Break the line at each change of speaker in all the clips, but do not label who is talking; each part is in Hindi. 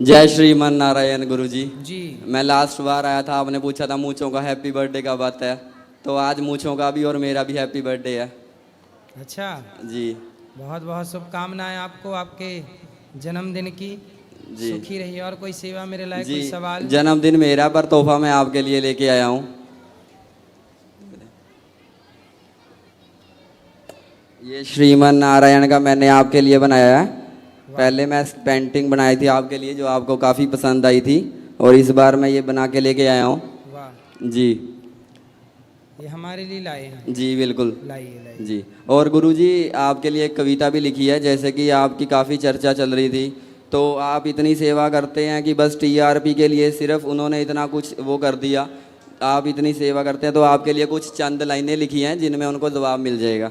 जय श्रीमन नारायण गुरुजी।
जी।
मैं लास्ट बार आया था, आपने पूछा था मूंछों का हैप्पी बर्थडे का बात है, तो आज मूंछों का भी और मेरा भी हैप्पी बर्थडे है।
अच्छा,
जी
बहुत बहुत शुभकामनाएं आपको आपके जन्मदिन की।
जी
सुखी रहिए। और कोई सेवा मेरे लायक,
जी।
कोई सवाल?
जन्मदिन मेरा, पर तोहफा मैं आपके लिए लेके आया हूँ। ये श्रीमन नारायण का मैंने आपके लिए बनाया है। पहले मैं पेंटिंग बनाई थी आपके लिए जो आपको काफ़ी पसंद आई थी, और इस बार मैं ये बना के लेके आया हूँ।
वाह,
जी
ये हमारे लिए लाए हैं।
जी बिल्कुल।
लाइए लाइए।
जी, और गुरुजी आपके लिए एक कविता भी लिखी है, जैसे कि आपकी काफ़ी चर्चा चल रही थी, तो आप इतनी सेवा करते हैं कि बस टीआरपी के लिए सिर्फ उन्होंने इतना कुछ वो कर दिया। आप इतनी सेवा करते हैं तो आपके लिए कुछ चंद लाइनें लिखी हैं जिनमें उनको जवाब मिल जाएगा।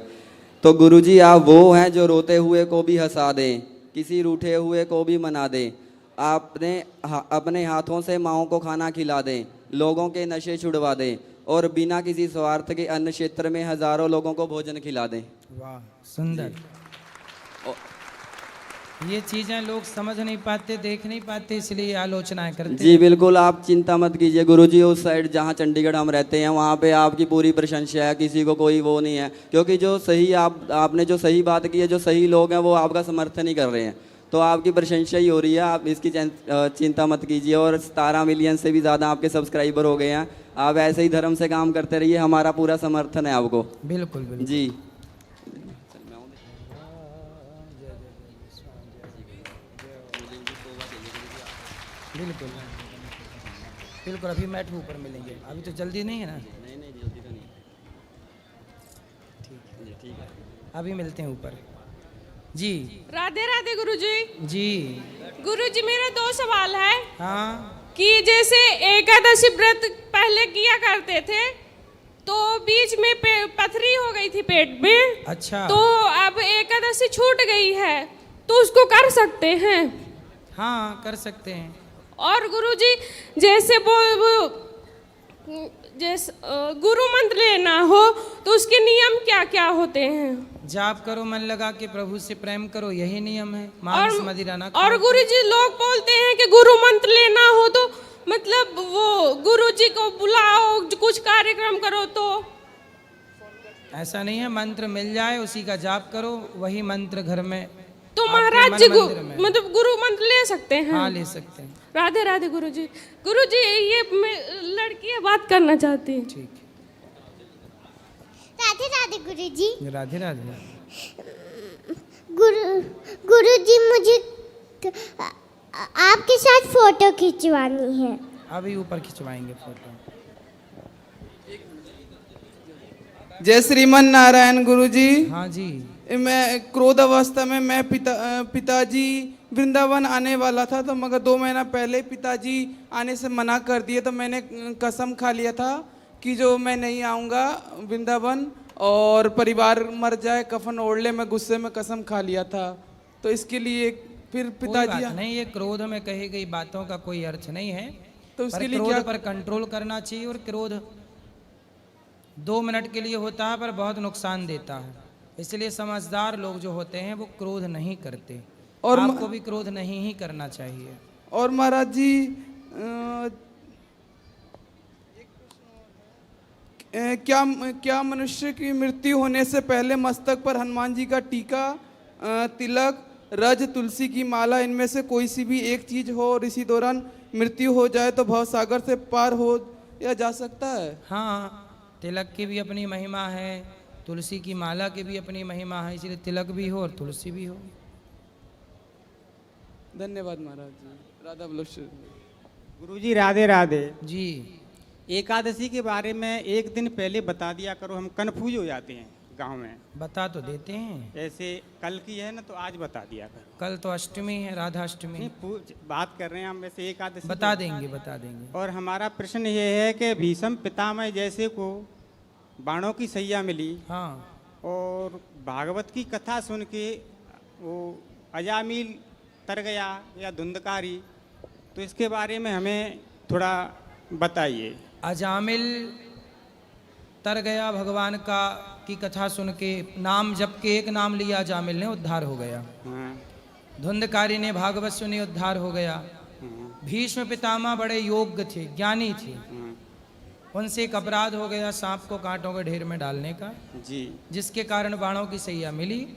तो गुरुजी आप वो हैं जो रोते हुए को भी हंसा दें, किसी रूठे हुए को भी मना दें, आपने अपने हाथों से माँओं को खाना खिला दें, लोगों के नशे छुड़वा दें, और बिना किसी स्वार्थ के अन्न क्षेत्र में हजारों लोगों को भोजन खिला दें।
वाह, सुंदर। ये चीजें लोग समझ नहीं पाते, देख नहीं पाते, इसलिए आलोचनाएं करते
जी बिल्कुल, आप चिंता मत कीजिए गुरुजी। उस साइड जहाँ चंडीगढ़ हम रहते हैं वहाँ पे आपकी पूरी प्रशंसा है, किसी को कोई वो नहीं है, क्योंकि जो सही आपने जो सही बात की है, जो सही लोग हैं वो आपका समर्थन ही कर रहे हैं, तो आपकी प्रशंसा ही हो रही है। आप इसकी चिंता मत कीजिए। और 17 मिलियन से भी ज़्यादा आपके सब्सक्राइबर हो गए हैं। आप ऐसे ही धर्म से काम करते रहिए, हमारा पूरा समर्थन है आपको।
बिल्कुल बिल्कुल।
जी
बिल्कुल बिल्कुल। अभी मैट ऊपर मिलेंगे, अभी तो जल्दी नहीं है ना।
नहीं नहीं जल्दी तो नहीं। ठीक है,
अभी मिलते हैं ऊपर। जी।
राधे राधे गुरुजी।
जी।
गुरुजी मेरे 2 सवाल है।
हाँ।
कि जैसे एकादशी व्रत पहले किया करते थे, तो बीच में पथरी हो गई थी पेट में।
अच्छा।
तो अब एकादशी छूट गई है, तो उसको कर सकते हैं?
हाँ, कर सकते हैं।
और गुरुजी जैसे जैसे गुरु मंत्र लेना हो तो उसके नियम क्या क्या होते हैं?
जाप करो, मन लगा के प्रभु से प्रेम करो, यही नियम है। मांस मदिरा ना खाओ।
और गुरुजी लोग बोलते हैं कि गुरु मंत्र लेना हो तो मतलब वो गुरुजी को बुलाओ, कुछ कार्यक्रम करो, तो
ऐसा नहीं है। मंत्र मिल जाए उसी का जाप करो, वही मंत्र घर में।
तो
आपके
महाराज
मन
जी
मंदिर में।
मतलब गुरु मंत्र ले सकते हैं?
हाँ, ले सकते हैं।
राधे राधे गुरुजी। गुरुजी ये लड़की बात करना चाहती है।
ठीक।
राधे राधे गुरुजी।
राधे राधे।
गुरुजी मुझे आपके साथ फोटो खिंचवानी है।
अभी ऊपर खिंचवाएंगे फोटो।
जय श्रीमन नारायण गुरुजी।
हाँ जी।
मैं क्रोध अवस्था में मैं पिताजी वृंदावन आने वाला था, तो मगर 2 महीना पहले पिताजी आने से मना कर दिए, तो मैंने कसम खा लिया था कि जो मैं नहीं आऊँगा वृंदावन और परिवार मर जाए, कफन ओढ़ ले, मैं गुस्से में कसम खा लिया था। तो इसके लिए फिर पिताजी
नहीं, ये क्रोध में कही गई बातों का कोई अर्थ नहीं है।
तो उसके लिए
क्रोध
क्या
पर कंट्रोल करना चाहिए। और क्रोध 2 मिनट के लिए होता है पर बहुत नुकसान देता है, इसलिए समझदार लोग जो होते हैं वो क्रोध नहीं करते। और आपको भी क्रोध नहीं ही करना चाहिए।
और महाराज जी क्या मनुष्य की मृत्यु होने से पहले मस्तक पर हनुमान जी का टीका, तिलक, रज, तुलसी की माला, इनमें से कोई सी भी एक चीज हो और इसी दौरान मृत्यु हो जाए तो भवसागर से पार हो या जा सकता है?
हाँ, तिलक की भी अपनी महिमा है, तुलसी की माला की भी अपनी महिमा है, इसलिए तिलक भी हो और तुलसी भी हो।
धन्यवाद महाराज जी। राधा बलोश्वर।
गुरुजी राधे राधे
जी।
एकादशी के बारे में एक दिन पहले बता दिया करो, हम कन्फ्यूज हो जाते हैं गांव में।
बता तो देते हैं।
ऐसे कल की है ना, तो आज बता दिया करो।
कल तो अष्टमी है, राधा अष्टमी।
नहीं, बात कर रहे हैं हम वैसे एकादशी।
बता देंगे बता देंगे।
और हमारा प्रश्न ये है कि भीष्म पितामह जैसे को बाणों की सैया मिली,
हाँ,
और भागवत की कथा सुन के वो अजामिल तर गया या धुंधकारी, तो इसके बारे में हमें थोड़ा बताइए।
अजामिल तर गया भगवान का की कथा सुन के, नाम जप के एक नाम लिया अजामिल ने, उद्धार हो गया।
हाँ।
धुंधकारी ने भागवत सुनी, उद्धार हो गया। भीष्म पितामह बड़े योग्य थे, ज्ञानी थे। उनसे एक अपराध हो गया सांप को कांटों के ढेर में डालने का,
जी
जिसके कारण बाणों की सैया मिली।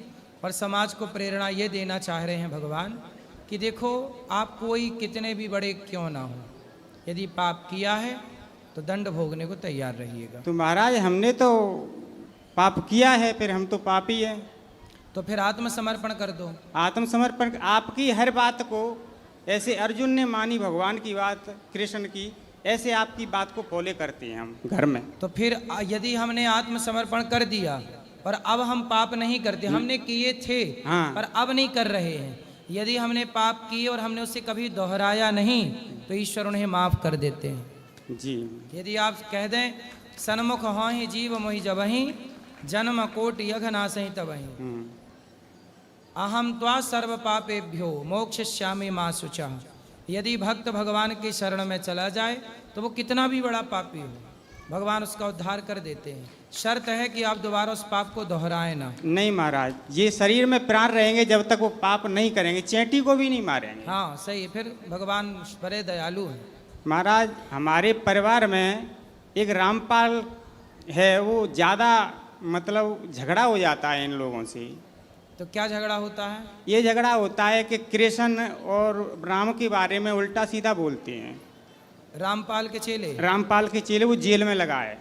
और समाज को प्रेरणा ये देना चाह रहे हैं भगवान कि देखो आप कोई कितने भी बड़े क्यों ना हो, यदि पाप किया है तो दंड भोगने को तैयार रहिएगा।
तो महाराज हमने तो पाप किया है, फिर हम तो पापी हैं।
तो फिर आत्मसमर्पण कर दो।
आत्मसमर्पण आपकी हर बात को, ऐसे अर्जुन ने मानी भगवान की बात, कृष्ण की, ऐसे आपकी बात को फॉलो करते हैं हम घर में।
तो फिर यदि हमने आत्मसमर्पण कर दिया और अब हम पाप नहीं करते, हमने किए थे
हाँ।
पर अब नहीं कर रहे हैं, यदि हमने पाप किए और हमने उसे कभी दोहराया नहीं तो ईश्वर उन्हें माफ कर देते हैं।
जी
यदि आप कह दें सन्मुख हों ही जीव मोहि जबहि, जन्म कोट यघ नासहि तबहि, अहम त्वा सर्व पापेभ्यो मोक्षयिष्यामि मा शुचः। यदि भक्त भगवान की शरण में चला जाए तो वो कितना भी बड़ा पापी हो, भगवान उसका उद्धार कर देते हैं। शर्त है कि आप दोबारा उस पाप को दोहराएं ना।
नहीं महाराज, ये शरीर में प्राण रहेंगे जब तक वो पाप नहीं करेंगे, चेंटी को भी नहीं मारेंगे।
हाँ सही, फिर भगवान बड़े दयालु हैं।
महाराज हमारे परिवार में एक रामपाल है, वो ज़्यादा मतलब झगड़ा हो जाता है इन लोगों से।
तो क्या झगड़ा होता है?
ये झगड़ा होता है कि कृष्ण और राम के बारे में उल्टा सीधा बोलते हैं।
रामपाल के चेले?
रामपाल के चेले, वो जेल में लगा है।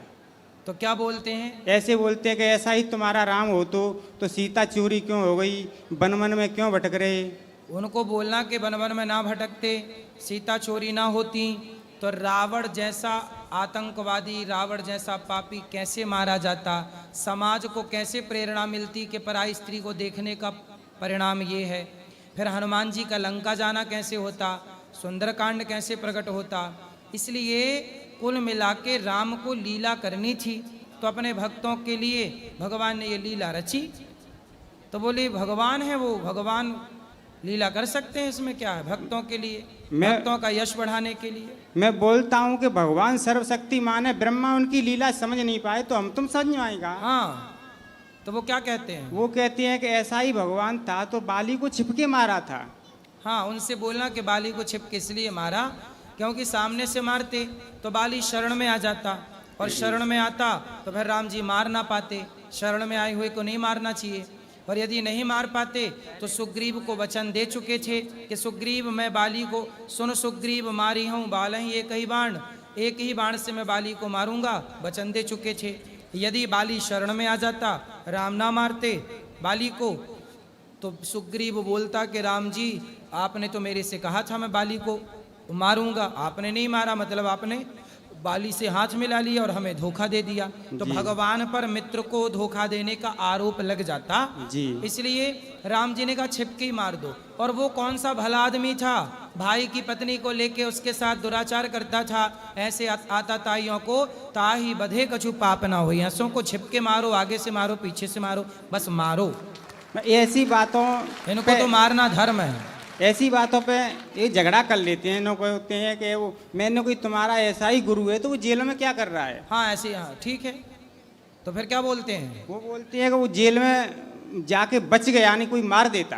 तो क्या बोलते हैं?
ऐसे बोलते हैं कि ऐसा ही तुम्हारा राम हो तो सीता चोरी क्यों हो गई, वन वन में क्यों भटक रहे।
उनको बोलना कि वन वन में ना भटकते, सीता चोरी ना होती तो रावण जैसा आतंकवादी, रावण जैसा पापी कैसे मारा जाता, समाज को कैसे प्रेरणा मिलती कि पराई स्त्री को देखने का परिणाम ये है। फिर हनुमान जी का लंका जाना कैसे होता, सुंदरकांड कैसे प्रकट होता। इसलिए कुल मिला के राम को लीला करनी थी, तो अपने भक्तों के लिए भगवान ने ये लीला रची। तो बोले भगवान है वो, भगवान लीला कर सकते हैं, इसमें क्या है, भक्तों के लिए, भक्तों का यश बढ़ाने के लिए।
मैं बोलता हूँ कि भगवान सर्वशक्तिमान है, ब्रह्मा उनकी लीला समझ नहीं पाए तो हम तुम समझ आएगा।
हाँ, तो वो क्या कहते हैं?
वो कहते हैं कि ऐसा ही भगवान था तो बाली को छिपके मारा था।
हाँ, उनसे बोलना कि बाली को छिपके इसलिए मारा क्योंकि सामने से मारते तो बाली शरण में आ जाता, और शरण में आता तो फिर राम जी मार ना पाते। शरण में आए हुए को नहीं मारना चाहिए। और यदि नहीं मार पाते तो सुग्रीव को वचन दे चुके थे कि सुग्रीव मैं बाली को, सुन सुग्रीव मारी हूँ बाल ही एक ही बाण, एक ही बाण से मैं बाली को मारूंगा, वचन दे चुके थे। यदि बाली शरण में आ जाता, राम ना मारते बाली को, तो सुग्रीव बोलता कि राम जी आपने तो मेरे से कहा था मैं बाली को मारूंगा, आपने नहीं मारा, मतलब आपने बाली से हाथ मिला लिया और हमें धोखा दे दिया। तो भगवान पर मित्र को धोखा देने का आरोप लग जाता
जी। इसलिए
राम जी ने कहा छिपके ही मार दो। और वो कौन सा भला आदमी था, भाई की पत्नी को लेके उसके साथ दुराचार करता था। ऐसे आता ताइयों को ताही बधे कछु पाप ना हो, ऐसों को छिपके मारो, आगे से मारो, पीछे से मारो, बस मारो।
ऐसी बातों
इनको तो मारना धर्म है।
ऐसी बातों पे ये झगड़ा कर लेते हैं। लोग कहते हैं कि वो मैंने कोई तुम्हारा ऐसा ही गुरु है तो वो जेल में क्या कर रहा है।
हाँ ऐसे, हाँ ठीक है। तो फिर क्या बोलते हैं?
वो बोलते हैं कि वो जेल में जाके बच गया, यानी कोई मार देता।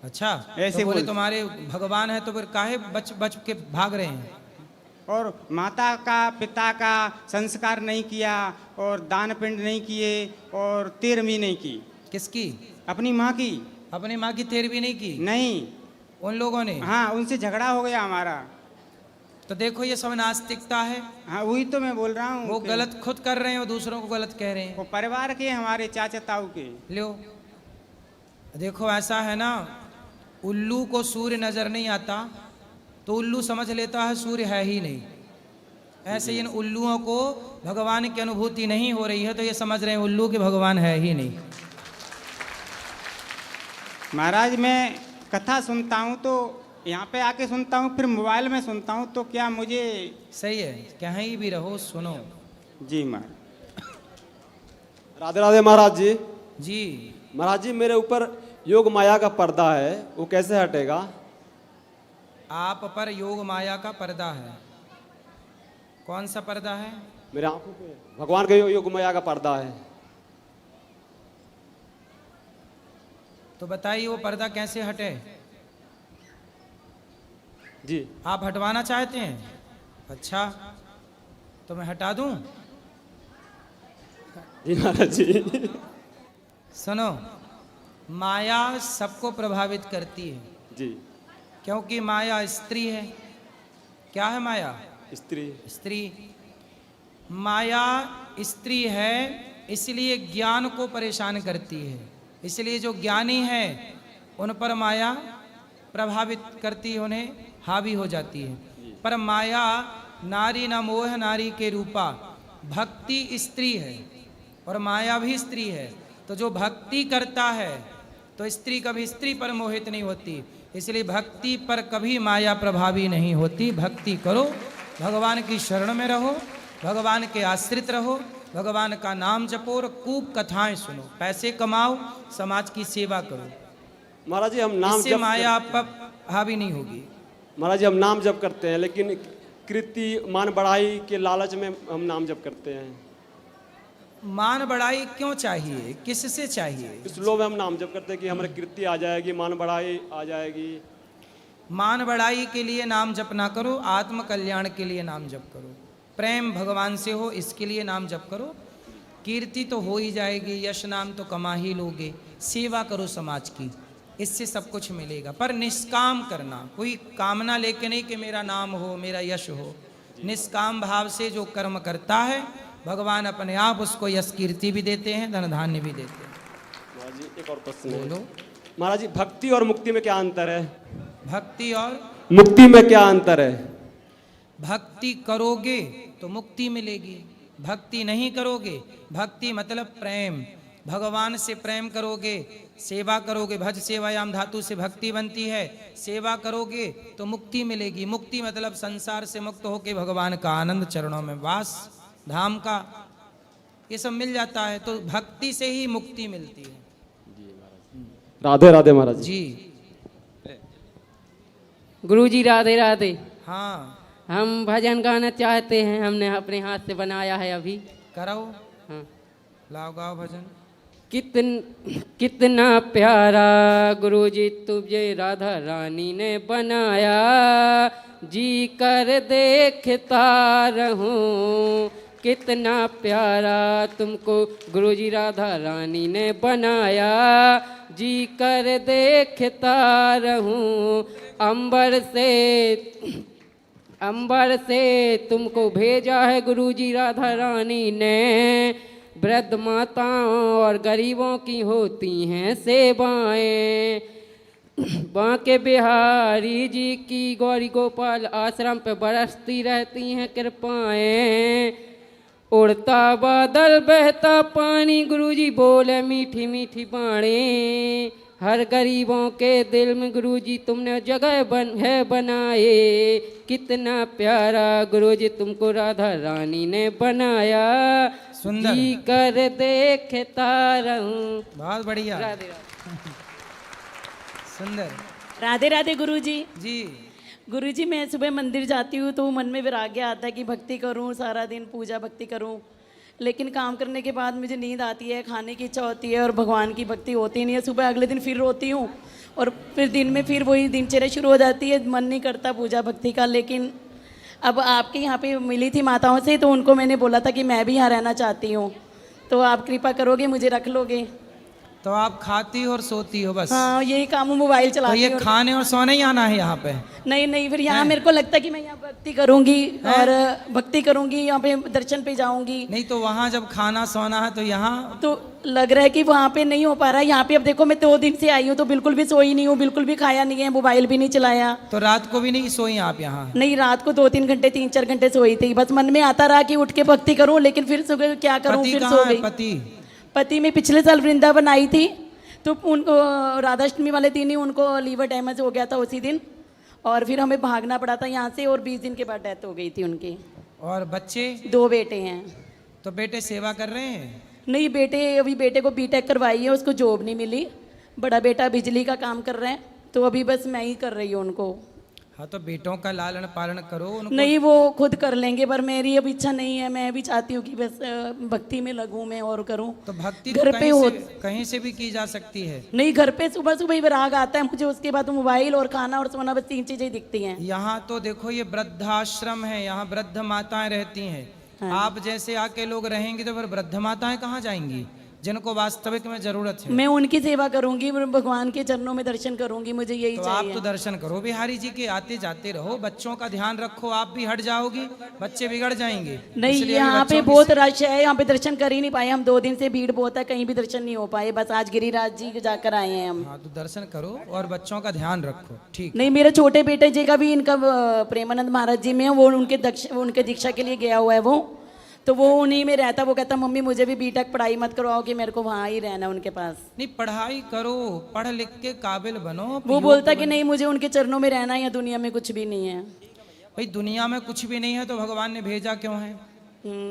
अच्छा,
ऐसे
तो बोले
बोल-
तुम्हारे भगवान है तो फिर काहे बच बच के भाग रहे हैं?
और माता का पिता का संस्कार नहीं किया, और दान पिंड नहीं किए, और तेरहवीं नहीं की।
किसकी?
अपनी माँ की।
अपनी माँ की 13वीं नहीं की
नहीं,
उन लोगों ने?
हाँ उनसे झगड़ा हो गया हमारा।
तो देखो ये सब नास्तिकता है।
हाँ वही तो मैं बोल रहा हूँ।
वो
कि
गलत खुद कर रहे हैं और दूसरों को गलत कह रहे हैं।
वो परिवार के हमारे चाचा ताऊ के।
लो देखो ऐसा है ना, उल्लू को सूर्य नजर नहीं आता तो उल्लू समझ लेता है सूर्य है ही नहीं। ऐसे इन उल्लुओं को भगवान की अनुभूति नहीं हो रही है तो ये समझ रहे हैं उल्लू के भगवान है ही नहीं।
महाराज मैं कथा सुनता हूँ तो यहाँ पे आके सुनता हूँ, फिर मोबाइल में सुनता हूँ, तो क्या मुझे
सही है, कहीं भी रहो सुनो।
जी महाराज।
राधे राधे महाराज जी।
जी
महाराज जी मेरे ऊपर योग माया का पर्दा है, वो कैसे हटेगा?
आप पर योग माया का पर्दा है। कौन सा पर्दा है?
मेरे आंखों पे भगवान के योग माया का पर्दा है।
तो बताइए वो पर्दा कैसे हटे?
जी
आप हटवाना चाहते हैं? अच्छा, तो मैं हटा दूं?
जी महाराज जी।
सुनो, माया सबको प्रभावित करती है,
जी
क्योंकि माया स्त्री है। क्या है माया?
स्त्री।
स्त्री। माया स्त्री है, इसलिए ज्ञान को परेशान करती है। इसलिए जो ज्ञानी है उन पर माया प्रभावित करती है, उन्हें हावी हो जाती है। पर माया नारी न मोह नारी के रूपा, भक्ति स्त्री है और माया भी स्त्री है। तो जो भक्ति करता है तो स्त्री कभी स्त्री पर मोहित नहीं होती, इसलिए भक्ति पर कभी माया प्रभावी नहीं होती। भक्ति करो, भगवान की शरण में रहो, भगवान के आश्रित रहो, भगवान का नाम जपो और खूब कथाएं सुनो, पैसे कमाओ, समाज की सेवा करो।
महाराज जी हम नाम
इससे
जप
माया आप पर हावी नहीं होगी।
महाराज जी हम नाम जप करते हैं, लेकिन कृति मान बढ़ाई के लालच में हम नाम जप करते हैं।
मान बढ़ाई क्यों चाहिए? किससे चाहिए?
इस लोभ में हम नाम जप करते हैं कि हमारी कृति आ जाएगी, मान बढ़ाई आ जाएगी।
मान बढ़ाई के लिए नाम जप ना करो, आत्म कल्याण के लिए नाम जप करो। प्रेम भगवान से हो इसके लिए नाम जप करो। कीर्ति तो हो ही जाएगी, यश नाम तो कमा ही लोगे। सेवा करो समाज की, इससे सब कुछ मिलेगा। पर निष्काम करना, कोई कामना लेके नहीं कि मेरा नाम हो, मेरा यश हो। निष्काम भाव से जो कर्म करता है भगवान अपने आप उसको यश कीर्ति भी देते हैं, धन धान्य भी देते हैं।
महाराज जी एक और प्रश्न है।
बोलो।
महाराज जी भक्ति और मुक्ति में क्या अंतर है?
भक्ति और
मुक्ति में क्या अंतर है?
भक्ति करोगे तो मुक्ति मिलेगी, भक्ति नहीं करोगे, भक्ति मतलब प्रेम, भगवान से प्रेम करोगे, सेवा करोगे, भज सेवायाम धातु से भक्ति बनती है, सेवा करोगे तो मुक्ति मिलेगी। मुक्ति मतलब संसार से मुक्त होके भगवान का आनंद, चरणों में वास, धाम का, ये सब मिल जाता है। तो भक्ति से ही मुक्ति मिलती है।
राधे राधे महाराज जी।
जी
गुरुजी राधे राधे।
हाँ,
हम भजन गाना चाहते हैं, हमने अपने हाथ से बनाया है अभी।
करो,
हाँ।
लाओ गाओ भजन।
कितना प्यारा गुरुजी तुझे राधा रानी ने बनाया, जी कर देखता रहूं। कितना प्यारा तुमको गुरुजी राधा रानी ने बनाया, जी कर देखता रहूं। अंबर से तुमको भेजा है गुरुजी राधा रानी ने। वृद्ध माताओं और गरीबों की होती हैं सेवाएं। बांके बिहारी जी की गौरी गोपाल आश्रम पे बरसती रहती हैं कृपाएं। उड़ता बादल बहता पानी गुरुजी बोले मीठी मीठी बाणी। हर गरीबों के दिल में गुरुजी तुमने जगह बनाए। कितना प्यारा गुरुजी तुमको राधा रानी ने बनाया,
सुंदर।
जी कर देखता रहूं।
बहुत बढ़िया,
राधे राधे।
सुंदर।
राधे राधे गुरुजी।
जी
गुरुजी मैं सुबह मंदिर जाती हूँ तो मन में वैराग्य आता है कि भक्ति करूँ, सारा दिन पूजा भक्ति करूँ, लेकिन काम करने के बाद मुझे नींद आती है, खाने की इच्छा होती है और भगवान की भक्ति होती नहीं है। सुबह अगले दिन फिर रोती हूँ और फिर दिन में फिर वही दिनचर्या शुरू हो जाती है, मन नहीं करता पूजा भक्ति का। लेकिन अब आपके यहाँ पे मिली थी माताओं से, तो उनको मैंने बोला था कि मैं भी यहाँ रहना चाहती हूँ, तो आप कृपा करोगे, मुझे रख लोगे?
तो आप खाती हो और सोती हो बस?
हाँ यही काम, मोबाइल
तो
चलाती
ये
हूँ।
खाने और सोने ही आना है यहाँ पे?
नहीं, फिर यहाँ मेरे को लगता है कि मैं यहाँ भक्ति करूँगी और भक्ति करूँगी, यहाँ पे दर्शन पे जाऊँगी।
नहीं तो वहाँ जब खाना सोना है तो यहाँ
तो लग रहा है कि वहाँ पे नहीं हो पा रहा है। यहाँ पे अब देखो मैं 2 दिन से आई हूँ तो बिल्कुल भी सोई नहीं हूँ, बिल्कुल भी खाया नहीं है, मोबाइल भी नहीं चलाया।
तो रात को भी नहीं सोई आप यहाँ?
नहीं, रात को 2-3 घंटे 3-4 घंटे सोई थी। बस मन में आता रहा कि उठ के भक्ति करूँ, लेकिन फिर सुबह क्या करूँ,
पति
फिर
कहाँ
सो
है?
गई। पति में पिछले साल वृंदावन आई थी, तो उनको राधाष्टमी वाले दिन ही उनको लीवर डैमेज हो गया था उसी दिन, और फिर हमें भागना पड़ा था यहाँ से, और 20 दिन के बाद डेथ हो गई थी उनकी।
और बच्चे?
2 बेटे हैं।
तो बेटे सेवा कर रहे हैं?
नहीं, अभी बेटे को बीटेक करवाई है, उसको जॉब नहीं मिली। बड़ा बेटा बिजली का काम कर रहे हैं, तो अभी बस मैं ही कर रही हूँ उनको।
हाँ तो बेटों का लालन पालन करो उनको।
नहीं वो खुद कर लेंगे, पर मेरी अब इच्छा नहीं है। मैं भी चाहती हूँ कि बस भक्ति में लगूं मैं और करूं।
तो भक्ति
घर
तो
पे हो
कहीं से भी की जा सकती है।
नहीं, घर पे सुबह सुबह ही विराग आता है मुझे, उसके बाद मोबाइल और खाना और सोना, बस 3 चीजें दिखती हैं।
यहाँ तो देखो ये वृद्धाश्रम है, यहाँ वृद्ध माताएं रहती हैं। आप जैसे आके लोग रहेंगे तो फिर वृद्ध माताएं कहाँ जाएंगी, जिनको वास्तविक में जरूरत है।
मैं उनकी सेवा करूंगी, भगवान के चरणों में दर्शन करूंगी, मुझे यही
तो
चाहिए।
आप तो दर्शन करो बिहारी जी के, आते जाते रहो, बच्चों का ध्यान रखो। आप भी हट जाओगी, बच्चे बिगड़ जाएंगे।
नहीं,
इसलिए
यहाँ पे
बच्चों की
बहुत रश है, यहाँ पे दर्शन कर ही नहीं पाए हम। 2 दिन से भीड़ बहुत है, कहीं भी दर्शन नहीं हो पाए। बस आज गिरिराज जी जाकर आए हैं हम।
हाँ तो दर्शन करो और बच्चों का ध्यान रखो। ठीक।
नहीं, मेरे छोटे बेटे जी का भी, इनका प्रेमानंद महाराज जी में, वो उनके दीक्षा के लिए गया हुआ है वो, तो वो उन्हीं में रहता। वो कहता मम्मी मुझे भी बीटेक पढ़ाई मत करवाओ कि मेरे को वहाँ ही रहना उनके पास।
नहीं, पढ़ाई करो, पढ़ लिख के काबिल बनो।
वो बोलता कि नहीं, मुझे उनके चरणों में रहना है, या दुनिया में कुछ भी नहीं है।
भाई दुनिया में कुछ भी नहीं है तो भगवान ने भेजा क्यों है?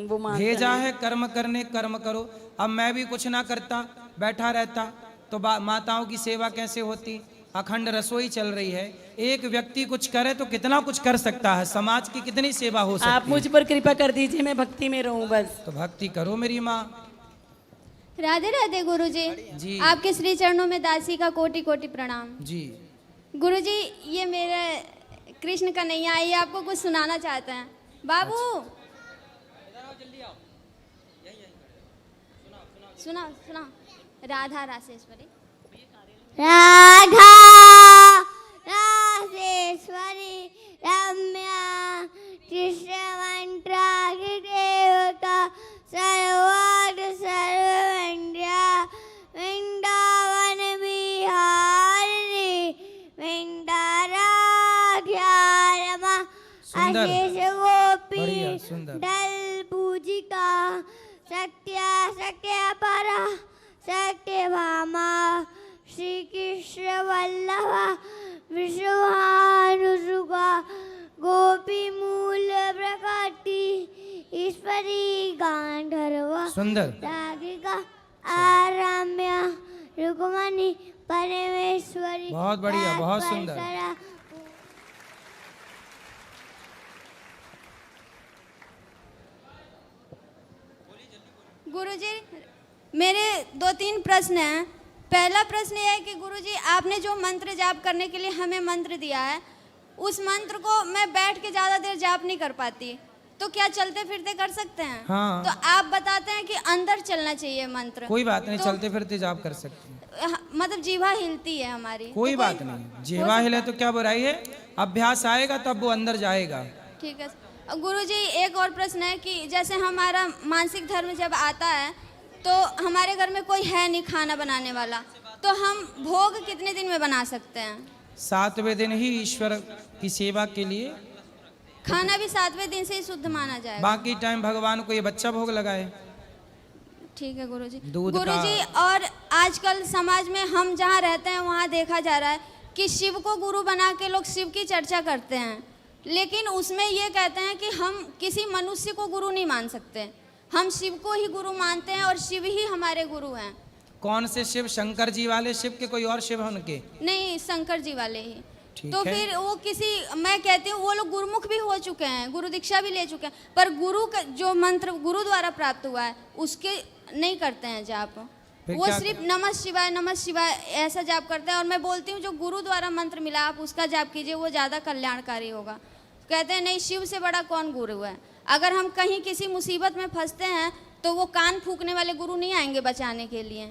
वो
भेजा है कर्म करने, कर्म करो। अब मैं भी कुछ ना करता, बैठा रहता तो माताओं की सेवा कैसे होती? अखंड रसोई चल रही है, एक व्यक्ति कुछ करे तो कितना कुछ कर सकता है, समाज की कितनी सेवा हो सकती है।
आप मुझ पर कृपा कर दीजिए, मैं भक्ति में रहूं बस।
तो भक्ति करो मेरी माँ।
राधे राधे गुरुजी
जी।
आपके श्री चरणों में दासी का कोटि कोटि प्रणाम।
जी
गुरुजी, ये मेरे कृष्ण कन्हैया, ये आपको कुछ सुनाना चाहते हैं। बाबू सुना सुना। राधा रासेश्वरी,
राधा रासेश्वरी रम्या कृष्ण मंत्रागी देवता सर्वाद सर्वंड्या वृंदावन बिहारी वृंदाराध्या रमा
सुंदर।
अशेष गोपी
बढ़िया, सुंदर।
दल पूजिका सत्या सत्य परा सत्य भामा श्री कृष्ण वल्लभा विश्वानुसुगा गोपी मूल प्रकृति ईश्वरी गांधर्व
सुंदर।
राधिका आराम्य रुक्मणी परमेश्वरी।
बहुत बढ़िया, बहुत सुंदर।
गुरुजी मेरे 2-3 प्रश्न हैं। पहला प्रश्न यह है कि गुरुजी आपने जो मंत्र जाप करने के लिए हमें मंत्र दिया है, उस मंत्र को मैं बैठ के ज़्यादा देर जाप नहीं कर पाती, तो क्या चलते फिरते कर सकते हैं?
हाँ।
तो आप बताते हैं कि अंदर चलना चाहिए मंत्र।
कोई बात नहीं,
तो,
चलते फिरते जाप कर सकते हैं।
मतलब जीवा हिलती है हमारी।
कोई
तो
बात नहीं, जीवा हिले तो क्या बुराई है, अभ्यास आएगा तब वो अंदर जाएगा।
ठीक है गुरुजी, एक और प्रश्न है कि जैसे हमारा मानसिक धर्म जब आता है तो हमारे घर में कोई है नहीं खाना बनाने वाला, तो हम भोग कितने दिन में बना सकते हैं?
7वें दिन ही ईश्वर की सेवा के लिए,
खाना भी 7वें दिन से ही शुद्ध माना जाएगा।
बाकी टाइम भगवान को ये बच्चा भोग लगाए।
ठीक है गुरुजी।
दूध का।
गुरुजी, और आजकल समाज में हम जहाँ रहते हैं वहाँ देखा जा रहा है कि शिव को गुरु बना के लोग शिव की चर्चा करते हैं, लेकिन उसमें ये कहते हैं कि हम किसी मनुष्य को गुरु नहीं मान सकते, हम शिव को ही गुरु मानते हैं और शिव ही हमारे गुरु हैं।
कौन से शिव? शंकर जी वाले शिव के कोई और शिव हैं उनके?
नहीं, शंकर जी वाले ही।
ठीक
तो
है।
फिर वो किसी, मैं कहती हूँ वो लोग गुरुमुख भी हो चुके हैं, गुरु दीक्षा भी ले चुके हैं, पर गुरु का जो मंत्र गुरु द्वारा प्राप्त हुआ है उसके नहीं करते हैं जाप। वो सिर्फ नमः शिवाय ऐसा जाप करते हैं। और मैं बोलती हूँ जो गुरु द्वारा मंत्र मिला आप उसका जाप कीजिए, वो ज़्यादा कल्याणकारी होगा। कहते हैं नहीं, शिव से बड़ा कौन गुरु है। अगर हम कहीं किसी मुसीबत में फंसते हैं तो वो कान फूकने वाले गुरु नहीं आएंगे बचाने के लिए,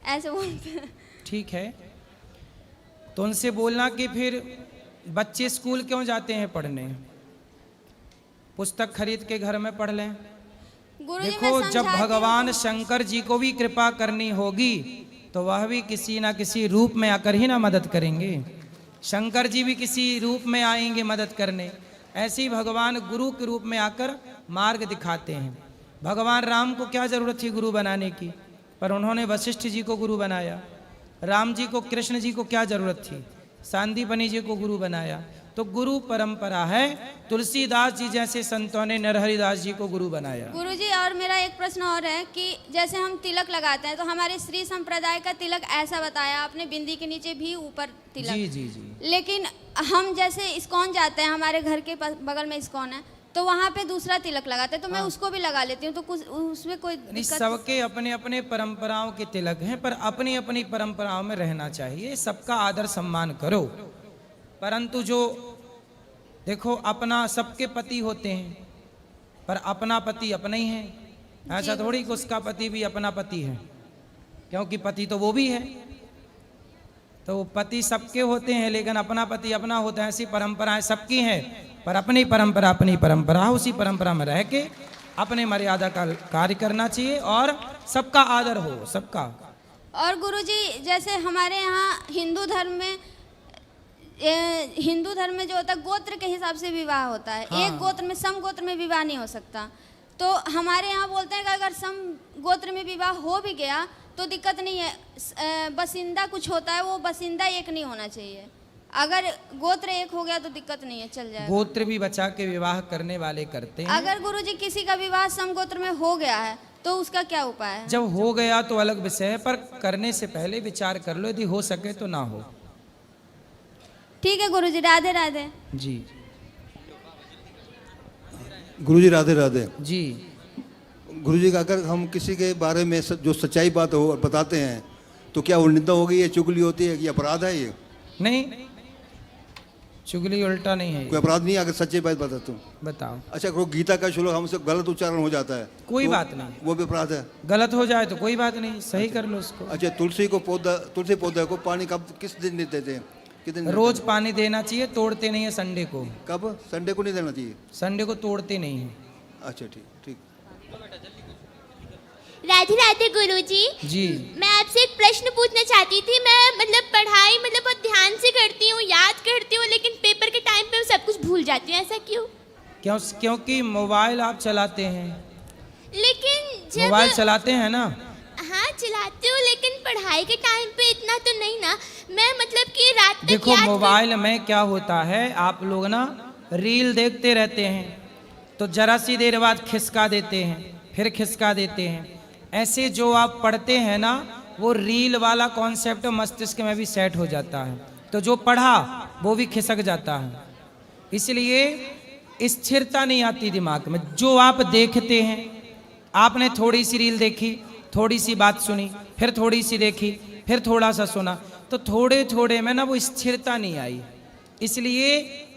ऐसे बोलते हैं।
ठीक है, तो उनसे बोलना कि फिर बच्चे स्कूल क्यों जाते हैं पढ़ने, पुस्तक खरीद के घर में पढ़ लें। देखो, जब भगवान शंकर जी को भी कृपा करनी होगी तो वह भी किसी ना किसी रूप में आकर ही ना मदद करेंगे। शंकर जी भी किसी रूप में आएंगे मदद करने, ऐसे ही भगवान गुरु के रूप में आकर मार्ग दिखाते हैं। भगवान राम को क्या जरूरत थी गुरु बनाने की, पर उन्होंने वशिष्ठ जी को गुरु बनाया। राम जी को, कृष्ण जी को क्या जरूरत थी, सांदीपनी जी को गुरु बनाया। तो गुरु परंपरा है। तुलसीदास जी जैसे संतों ने नरहरिदास जी को गुरु बनाया।
गुरुजी, और मेरा एक प्रश्न और है कि जैसे हम तिलक लगाते हैं तो हमारे श्री संप्रदाय का तिलक ऐसा बताया आपने, बिंदी के नीचे भी ऊपर तिलक।
जी जी जी।
लेकिन हम जैसे इस्कॉन जाते हैं, हमारे घर के बगल में इस्कॉन है, तो वहाँ पे दूसरा तिलक लगाते हैं, तो मैं उसको भी लगा लेती हूँ, तो कुछ उसमें कोई दिक्कत?
सबके अपने अपने परंपराओं के तिलक हैं, पर अपनी अपनी परंपराओं में रहना चाहिए। सबका आदर सम्मान करो, परंतु जो देखो अपना सबके पति होते हैं, पर अपना पति अपना ही है। ऐसा थोड़ी कि उसका पति भी अपना पति है, क्योंकि पति तो वो भी है। तो पति सबके होते हैं, लेकिन अपना पति अपना होता है। ऐसी परंपराएं सबकी हैं, पर अपनी परंपरा उसी परंपरा में रह के अपने मर्यादा का कार्य करना चाहिए और सबका आदर हो, सबका।
और गुरुजी, जैसे हमारे यहाँ हिंदू धर्म में जो होता है गोत्र के हिसाब से विवाह होता है। हाँ। एक गोत्र में सम गोत्र में विवाह नहीं हो सकता। तो हमारे यहाँ बोलते हैं कि अगर सम गोत्र में विवाह हो भी गया तो दिक्कत नहीं है, बसिंदा कुछ होता है, वो बसिंदा एक नहीं होना चाहिए। अगर गोत्र एक हो गया तो दिक्कत नहीं है, चल जाएगा।
गोत्र भी बचा के विवाह करने वाले करते हैं।
अगर गुरुजी किसी का विवाह सम गोत्र में हो गया है तो उसका क्या उपाय है?
जब हो गया तो अलग विषय है, पर करने से पहले विचार कर लो, यदि हो सके तो ना हो।
ठीक है गुरुजी, राधे राधे
जी।
गुरुजी राधे राधे
जी।
गुरुजी, अगर हम किसी के बारे में जो सच्चाई बात हो और बताते हैं तो क्या वो निंदा होगी, ये चुगली होती है, कि अपराध है? ये
नहीं, चुगली उल्टा नहीं है।
कोई अपराध नहीं है अगर सच्ची बात बताते हो?
बताओ।
अच्छा, गीता का श्लोक हमसे गलत उच्चारण हो जाता है,
कोई
तो
बात नहीं,
वो भी अपराध है?
गलत हो जाए तो कोई बात नहीं, सही कर लो उसको।
अच्छा, तुलसी पौधा को पानी कब किस दिन देते थे? कितने?
रोज पानी देना चाहिए, तोड़ते नहीं है संडे को।
कब? संडे को नहीं देना चाहिए?
संडे को तोड़ते नहीं है।
अच्छा, ठीक ठीक।
राधे राधे गुरुजी
जी।
मैं आपसे एक प्रश्न पूछना चाहती थी। मैं पढ़ाई बहुत ध्यान से करती हूँ, याद करती हूँ, लेकिन पेपर के टाइम पे सब कुछ भूल जाती हूँ। ऐसा क्यों?
क्योंकि मोबाइल आप चलाते हैं।
लेकिन जब
मोबाइल चलाते हैं ना?
हाँ चलाती हूँ, लेकिन पढ़ाई के टाइम पे इतना तो नहीं ना। मैं कि रात तक
देखो मोबाइल में क्या होता है, आप लोग ना रील देखते रहते हैं, तो जरा सी देर बाद खिसका देते हैं, फिर खिसका देते हैं। ऐसे जो आप पढ़ते हैं ना, वो रील वाला कॉन्सेप्ट मस्तिष्क में भी सेट हो जाता है, तो जो पढ़ा वो भी खिसक जाता है। इसलिए स्थिरता नहीं आती दिमाग में। जो आप देखते हैं, आपने थोड़ी सी रील देखी, थोड़ी सी बात सुनी, फिर थोड़ी सी देखी, फिर थोड़ा सा सुना, तो थोड़े थोड़े में ना वो स्थिरता नहीं आई। इसलिए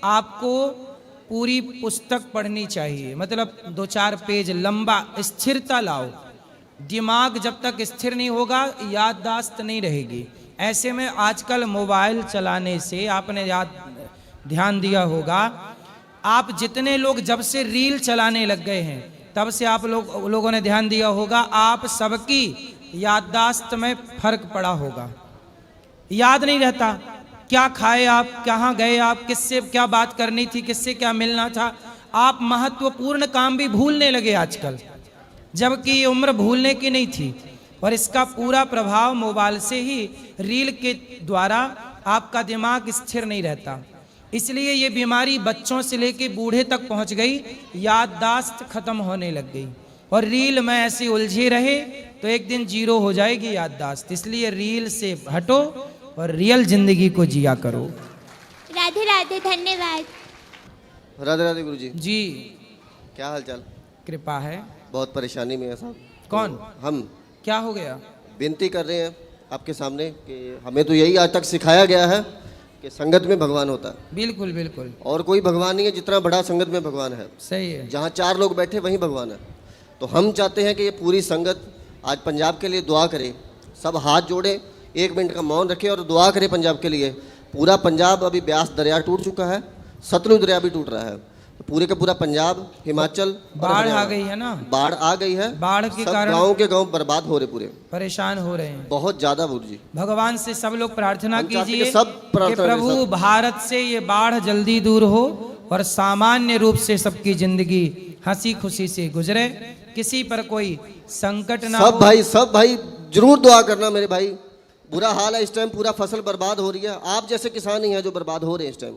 आपको पूरी पुस्तक पढ़नी चाहिए, 2-4 पेज लंबा, स्थिरता लाओ। दिमाग जब तक स्थिर नहीं होगा, याददाश्त नहीं रहेगी। ऐसे में आजकल मोबाइल चलाने से आपने ध्यान दिया होगा, आप जितने लोग जब से रील चलाने लग गए हैं, तब से आप लोगों ने ध्यान दिया होगा, आप सबकी याददाश्त में फर्क पड़ा होगा। याद नहीं रहता क्या खाए आप, कहाँ गए आप, किससे क्या बात करनी थी, किससे क्या मिलना था। आप महत्वपूर्ण काम भी भूलने लगे आजकल, जबकि ये उम्र भूलने की नहीं थी। और इसका पूरा प्रभाव मोबाइल से ही, रील के द्वारा आपका दिमाग स्थिर नहीं रहता। इसलिए ये बीमारी बच्चों से लेके बूढ़े तक पहुंच गई, याददाश्त खत्म होने लग गई। और रील में ऐसे उलझे रहे तो एक दिन जीरो हो जाएगी याददाश्त। इसलिए रील से हटो और रियल जिंदगी को जिया करो।
राधे राधे, धन्यवाद।
राधे राधे गुरुजी।
जी।
क्या हाल चाल?
कृपा है।
बहुत परेशानी में है साहब।
कौन?
तो हम।
क्या हो गया?
विनती कर रहे हैं आपके सामने कि हमें तो यही आज तक सिखाया गया है कि संगत में भगवान होता है।
बिल्कुल बिल्कुल।
और कोई भगवान नहीं है जितना बड़ा संगत में भगवान है।
सही है।
जहाँ 4 लोग बैठे वहीं भगवान है। तो हम चाहते हैं कि ये पूरी संगत आज पंजाब के लिए दुआ करे, सब हाथ जोड़े, 1 मिनट का मौन रखे और दुआ करे पंजाब के लिए। पूरा पंजाब, अभी ब्यास दरिया टूट चुका है, सतलुज दरिया भी टूट रहा है, तो पूरे का पूरा पंजाब, हिमाचल,
बाढ़ आ गई है ना?
बाढ़ आ गई है।
बाढ़ के कारण
गाँव के गाँव बर्बाद हो रहे, पूरे
परेशान हो रहे हैं
बहुत ज्यादा। गुरुजी
भगवान से सब लोग प्रार्थना कीजिए
सब
कि प्रभु भारत से ये बाढ़ जल्दी दूर हो और सामान्य रूप से सबकी जिंदगी हंसी खुशी से गुजरे, किसी पर कोई संकट ना हो।
सब भाई जरूर दुआ करना मेरे भाई, बुरा हाल है इस टाइम, पूरा फसल बर्बाद हो रही है। आप जैसे किसान ही हैं जो बर्बाद हो रहे हैं इस टाइम।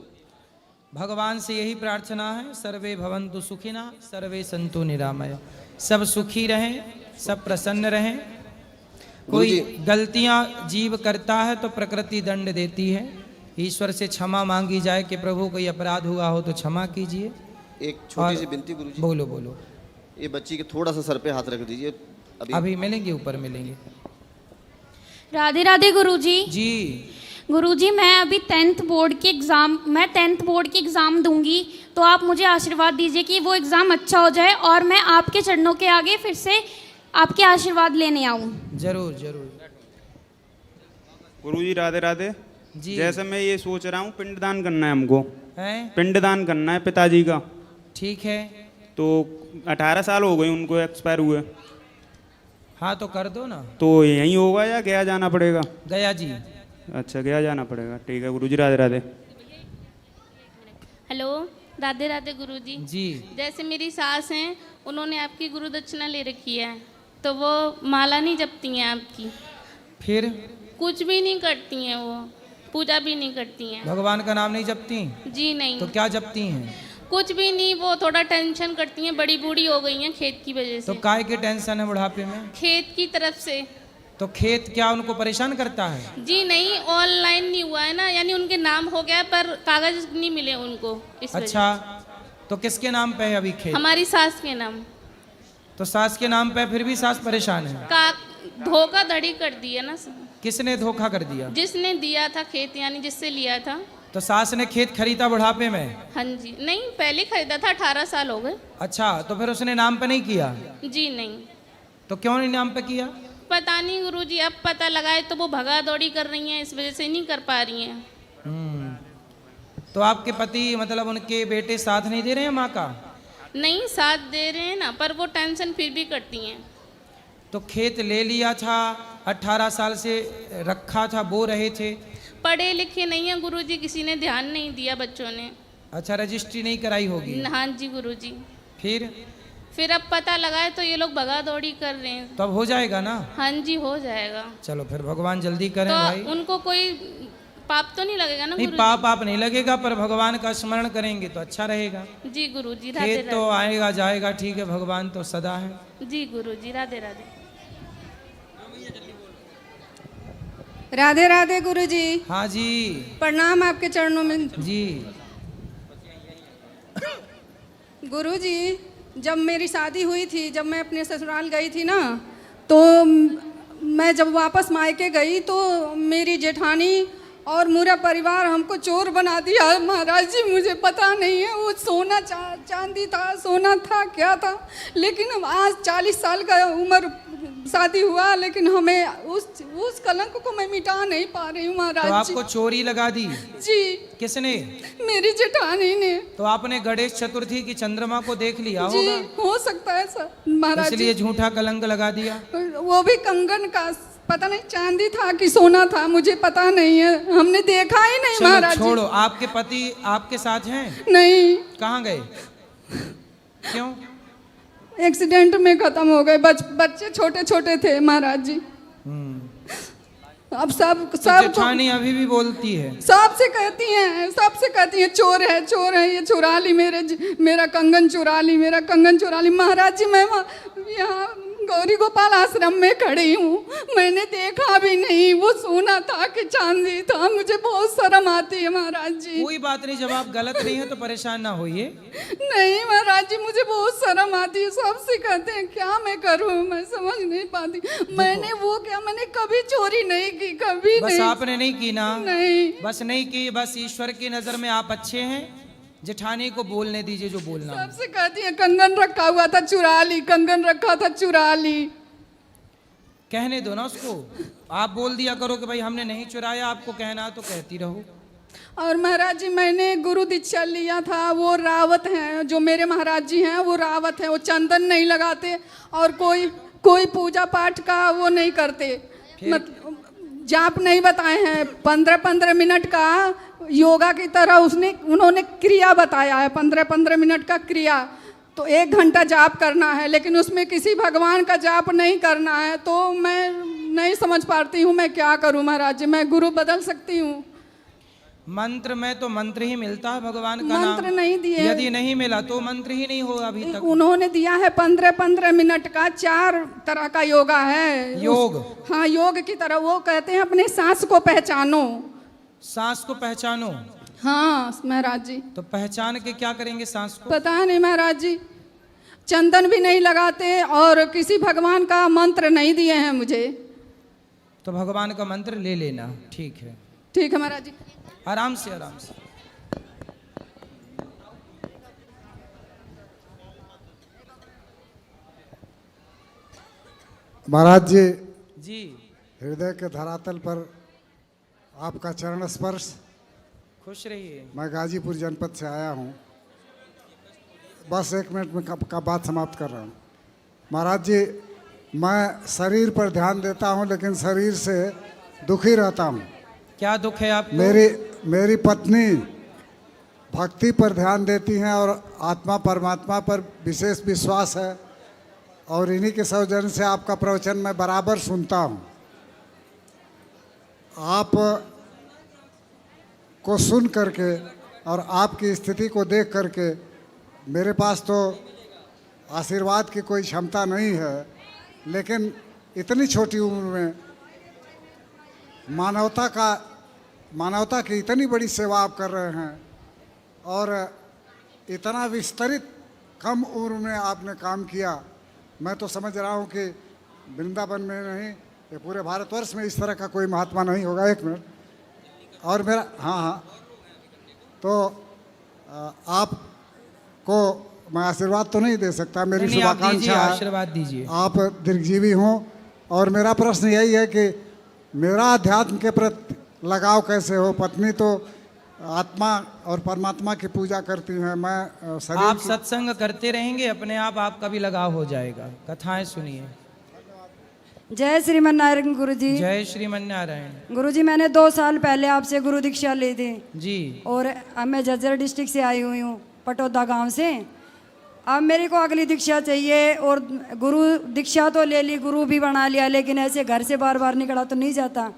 भगवान से यही प्रार्थना है, सर्वे भवन्तु सुखिनः सर्वे सन्तु निरामया। सब सुखी रहें, सब प्रसन्न रहें। कोई गलतियां जीव करता है तो प्रकृति दंड देती है। ईश्वर से क्षमा मांगी जाए कि प्रभु कोई अपराध हुआ हो तो क्षमा कीजिए।
एक छोटी सी विनती गुरुजी।
बोलो बोलो।
ये बच्ची के थोड़ा सा सर पे हाथ रख दीजिए।
अभी मिलेंगे, ऊपर मिलेंगे।
राधे राधे गुरुजी।
जी
गुरुजी, मैं अभी 10th बोर्ड के एग्ज़ाम दूंगी, तो आप मुझे आशीर्वाद दीजिए कि वो एग्ज़ाम अच्छा हो जाए और मैं आपके चरणों के आगे फिर से आपके आशीर्वाद लेने आऊं।
जरूर जरूर।
गुरुजी राधे राधे
जी।
जैसे मैं ये सोच रहा हूँ पिंडदान करना है हमको,
है
पिंडदान करना है पिताजी का।
ठीक है।
तो 18 साल हो गए उनको एक्सपायर हुए।
हाँ तो कर दो ना।
तो यहीं होगा या गया जाना पड़ेगा?
गया जी।
अच्छा गया जाना पड़ेगा, ठीक है गुरुजी राधे राधे।
हेलो, राधे राधे गुरुजी।
जी।
जैसे मेरी सास हैं, उन्होंने आपकी गुरु दक्षिणा ले रखी है, तो वो माला नहीं जपती हैं आपकी,
फिर
कुछ भी नहीं करती हैं, वो पूजा भी नहीं करती हैं।
भगवान का नाम नहीं जपती?
जी नहीं।
तो क्या जपती हैं?
कुछ भी नहीं, वो थोड़ा टेंशन करती हैं, बड़ी बूढ़ी हो गई हैं खेत की वजह से।
तो काय की टेंशन है बुढ़ापे में?
खेत की तरफ से।
तो खेत क्या उनको परेशान करता है?
जी नहीं, ऑनलाइन नहीं हुआ है ना, यानी उनके नाम हो गया पर कागज नहीं मिले उनको, इस वजह
अच्छा, तो किसके नाम पे है अभी खेत?
हमारी सास के नाम।
तो सास के नाम पे, फिर भी सास परेशान है?
धोखाधड़ी कर दी है ना।
किसने धोखा कर दिया?
जिसने दिया था खेत, यानी जिससे लिया था।
तो सास ने खेत खरीदा बुढ़ापे में?
हाँ जी, नहीं पहले खरीदा था, 18 साल हो गए।
अच्छा, तो फिर उसने नाम पे नहीं किया?
जी नहीं।
तो क्यों नहीं नाम पे किया?
पता नहीं गुरुजी, अब पता लगाए तो वो भगा दौड़ी कर रही हैं, इस वजह से नहीं कर पा रही हैं।
तो आपके पति मतलब उनके बेटे साथ नहीं दे रहे हैं माँ का?
नहीं, साथ दे रहे हैं ना, पर वो टेंशन फिर भी करती हैं।
तो खेत ले लिया था, 18 साल से रखा था, बो रहे थे।
पढ़े लिखे नहीं है गुरुजी, किसी ने ध्यान नहीं दिया बच्चों ने।
अच्छा, रजिस्ट्री नहीं कराई होगी?
हाँ जी गुरुजी।
फिर
अब पता लगाए तो ये लोग भगा दौड़ी कर रहे हैं।
तो अब हो जाएगा ना?
हाँ जी हो जाएगा।
चलो फिर भगवान जल्दी करें
तो
भाई।
उनको कोई पाप तो नहीं लगेगा ना?
नहीं, पाप आप नहीं लगेगा, पर भगवान का स्मरण करेंगे तो अच्छा रहेगा।
जी गुरुजी राधे
खेत तो आएगा जाएगा, ठीक है, भगवान तो सदा है।
जी गुरुजी राधे राधे।
राधे राधे गुरुजी।
हाँ जी।
प्रणाम आपके चरणों में
जी।
गुरुजी, जब मेरी शादी हुई थी, जब मैं अपने ससुराल गई थी ना, तो मैं जब वापस मायके गई तो मेरी जेठानी और पूरा परिवार हमको चोर बना दिया। महाराज जी, मुझे पता नहीं है वो सोना चांदी था, सोना था, क्या था, लेकिन आज 40 साल का उम्र शादी हुआ, लेकिन हमें उस कलंक को मैं मिटा नहीं पा रही हूँ महाराज जी।
तो आपको चोरी लगा दी?
जी।
किसने?
मेरी जेठानी ने।
तो आपने गणेश चतुर्थी की चंद्रमा को देख लिया
जी,
होगा?
हो सकता है सर महाराज,
इसलिए झूठा कलंक लगा दिया।
वो भी कंगन का, पता नहीं चांदी था कि सोना था, मुझे पता नहीं है, हमने देखा ही नहीं महाराज जी।
छोड़ो, आपके पति आपके साथ हैं?
नहीं।
कहाँ गए? क्यों?
एक्सीडेंट में खत्म हो गए, बच्चे छोटे छोटे थे महाराज जी। अब सब
जेठानी अभी भी बोलती है?
सबसे कहती हैं चोर है, ये चुरा ली मेरा कंगन, चुरा ली मेरा कंगन, चुरा ली। महाराज जी, मैं यहाँ गौरी गोपाल आश्रम में खड़ी हूँ, मैंने देखा भी नहीं वो सोना था कि चांदी था, मुझे बहुत शर्म आती है महाराज जी।
कोई बात नहीं, जब आप गलत नहीं है तो परेशान ना होइए।
नहीं महाराज जी, मुझे बहुत शर्म आती है, सबसे कहते हैं, क्या मैं करूँ, मैं समझ नहीं पाती। मैंने कभी चोरी नहीं की, कभी
बस
नहीं।
आपने नहीं की ना?
नहीं,
बस नहीं की, बस ईश्वर की नजर में आप अच्छे हैं। जेठानी को बोलने दीजिए जो बोलना।
सबसे कहती है कंगन रखा हुआ था, चुरा ली, कंगन रखा था, चुरा ली।
कहने दो ना उसको, आप बोल दिया करो कि भाई हमने नहीं चुराया, आपको कहना तो कहती रहो।
और महाराज जी, मैंने गुरु दीक्षा लिया था, वो रावत हैं, जो मेरे महाराज जी हैं वो रावत हैं, वो चंदन नहीं लगाते और कोई पूजा पाठ का वो नहीं करते, मतलब जाप नहीं बताए हैं। 15-15 मिनट का योगा की तरह उन्होंने क्रिया बताया है, 15-15 मिनट का क्रिया। तो 1 घंटा जाप करना है, लेकिन उसमें किसी भगवान का जाप नहीं करना है। तो मैं नहीं समझ पाती हूँ मैं क्या करूँ महाराज जी। मैं गुरु बदल सकती हूँ?
मंत्र में तो मंत्र ही मिलता है, भगवान का
मंत्र
नाम
नहीं दिए।
यदि नहीं मिला तो मंत्र ही नहीं होगा अभी तक।
उन्होंने दिया है 15-15 मिनट का 4 तरह का योगा है।
योग?
हाँ, योग की तरह। वो कहते हैं अपने सांस को पहचानो।
सांस को पहचानो?
हाँ महाराज जी।
तो पहचान के क्या करेंगे सांस को?
पता नहीं महाराज जी, चंदन भी नहीं लगाते और किसी भगवान का मंत्र नहीं दिए हैं मुझे।
तो भगवान का मंत्र ले लेना। ठीक है,
ठीक है महाराज जी।
आराम से आराम से।
महाराज जी,
जी
हृदय के धरातल पर आपका चरण स्पर्श।
खुश रहिए।
मैं गाजीपुर जनपद से आया हूँ, बस 1 मिनट में का बात समाप्त कर रहा हूँ। महाराज जी, मैं शरीर पर ध्यान देता हूँ लेकिन शरीर से दुखी रहता हूँ।
क्या दुख है आपको?
मेरी पत्नी भक्ति पर ध्यान देती हैं और आत्मा परमात्मा पर विशेष विश्वास है, और इन्हीं के सौजन्य से आपका प्रवचन मैं बराबर सुनता हूँ। आप को सुन करके और आपकी स्थिति को देख करके मेरे पास तो आशीर्वाद की कोई क्षमता नहीं है, लेकिन इतनी छोटी उम्र में मानवता की इतनी बड़ी सेवा आप कर रहे हैं और इतना विस्तरित कम उम्र में आपने काम किया। मैं तो समझ रहा हूँ कि वृंदावन में नहीं, ये पूरे भारतवर्ष में इस तरह का कोई महात्मा नहीं होगा। 1 मिनट और मेरा, हाँ, तो आपको मैं आशीर्वाद तो नहीं दे सकता, मेरी शुभाकांक्षा है,
आशीर्वाद दीजिए।
आप दीर्घजीवी हों। और मेरा प्रश्न यही है कि मेरा अध्यात्म के प्रति लगाव कैसे हो? पत्नी तो आत्मा और परमात्मा की पूजा करती हैं, मैं शरीर
आप सत्संग करते रहेंगे, अपने आप आपका भी लगाव हो जाएगा। कथाएं सुनिए।
जय श्रीमन नारायण गुरु जी।
जय श्रीमन नारायण।
गुरु जी, मैंने 2 साल पहले आपसे गुरु दीक्षा ली थी
जी,
और अब मैं झज्जर डिस्ट्रिक्ट से आई हुई हूँ, पटोदा गांव से। अब मेरे को अगली दीक्षा चाहिए, और गुरु दीक्षा तो ले ली, गुरु भी बना लिया, लेकिन ऐसे घर से बार बार निकला तो नहीं जाता।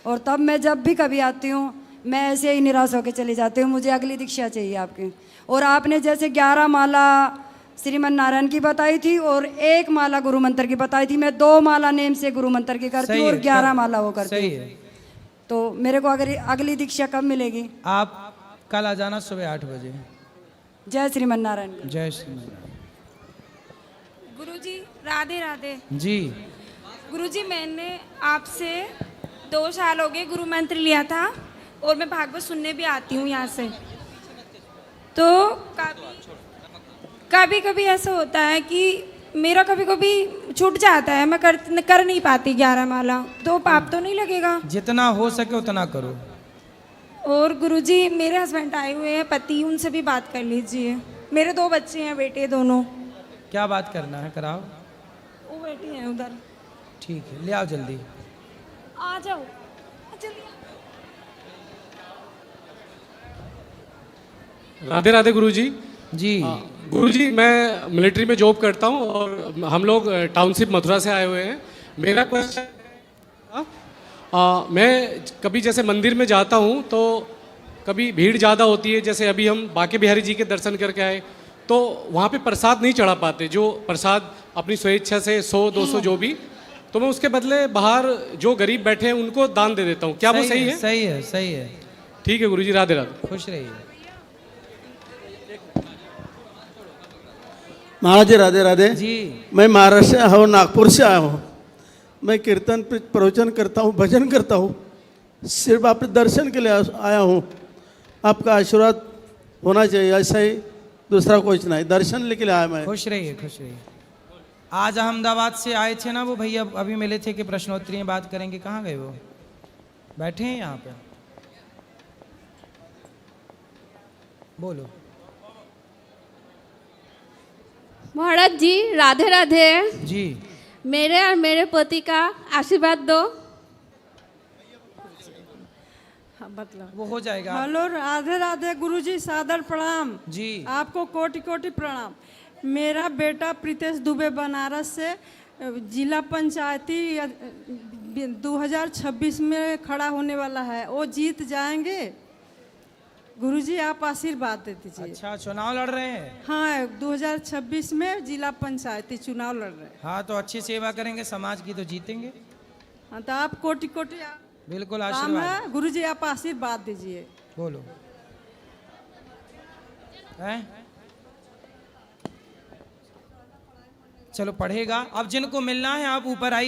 और तब मैं जब भी कभी आती हूँ मैं ऐसे ही निराश होकर चली जाती हूँ। मुझे अगली दीक्षा चाहिए आपकी। और आपने जैसे 11 माला श्रीमन नारायण की बताई थी और 1 माला गुरु मंत्र की बताई थी। मैं 2 माला नेम से गुरु मंत्र की करती हूँ और 11 माला वो करती हूँ। तो मेरे को अगर अगली दीक्षा कब मिलेगी?
आप कल आ जाना सुबह 8 बजे।
जय श्रीमन नारायण।
जय श्रीमन।
गुरुजी राधे राधे।
जी
गुरुजी, मैंने आपसे 2 साल हो गए गुरु मंत्र लिया था और मैं भागवत सुनने भी आती हूँ यहाँ से। तो कभी कभी ऐसा होता है कि मेरा कभी कभी छूट जाता है, मैं कर नहीं पाती 11 माला। तो पाप तो नहीं लगेगा?
जितना हो सके उतना करो।
और गुरुजी, मेरे हस्बैंड आए हुए हैं, पति, उनसे भी बात कर लीजिए। मेरे 2 बच्चे हैं, बेटे दोनों।
क्या बात करना है? कराओ।
वो बैठी हैं उधर।
ठीक है, ले आओ जल्दी।
आ जाओ जल्दी।
राधे राधे गुरुजी।
जी
गुरुजी, मैं मिलिट्री में जॉब करता हूँ और हम लोग टाउनशिप मथुरा से आए हुए हैं। मेरा क्वेश्चन, मैं कभी जैसे मंदिर में जाता हूँ तो कभी भीड़ ज़्यादा होती है, जैसे अभी हम बांके बिहारी जी के दर्शन करके आए तो वहाँ पे प्रसाद नहीं चढ़ा पाते, जो प्रसाद अपनी स्वेच्छा से 100-200 जो भी, तो मैं उसके बदले बाहर जो गरीब बैठे हैं उनको दान दे देता हूँ। क्या वो सही है?
सही है, सही है।
ठीक है गुरुजी, राधे राधे।
खुश रहिए।
महाराज जी राधे राधे
जी।
मैं महाराष्ट्र से हूँ, नागपुर से आया हूँ। मैं कीर्तन प्रवचन करता हूँ, भजन करता हूँ, सिर्फ आपके दर्शन के लिए आया हूँ। आपका आशीर्वाद होना चाहिए, ऐसा ही, दूसरा कुछ नहीं। दर्शन लेके आया मैं।
खुश रहिए, खुश रहिए। आज अहमदाबाद से आए थे ना वो भैया, अभी मिले थे कि प्रश्नोत्तरी में बात करेंगे। कहाँ गए वो? बैठे हैं यहाँ पे। बोलो।
महाराज जी राधे राधे
जी।
मेरे और मेरे पति का आशीर्वाद दो।
मतलब वो हो जाएगा।
हेलो, राधे राधे गुरुजी, सादर प्रणाम
जी।
आपको कोटि कोटि प्रणाम। मेरा बेटा प्रीतेश दुबे बनारस से जिला पंचायती 2026 में खड़ा होने वाला है, वो जीत जाएंगे। गुरुजी आप आशीर्वाद दे दीजिए।
अच्छा, चुनाव लड़ रहे हैं?
हाँ, 2026 में जिला पंचायती चुनाव लड़ रहे हैं।
हाँ, तो अच्छी सेवा करेंगे समाज की तो जीतेंगे।
हाँ, तो आप कोटि कोटि
बिल्कुल
काम
आशीर्वाद।
है, गुरुजी आप आशीर्वाद दीजिए।
बोलो। हैं? चलो पढ़ेगा। अब जिनको मिलना है आप ऊपर आइए।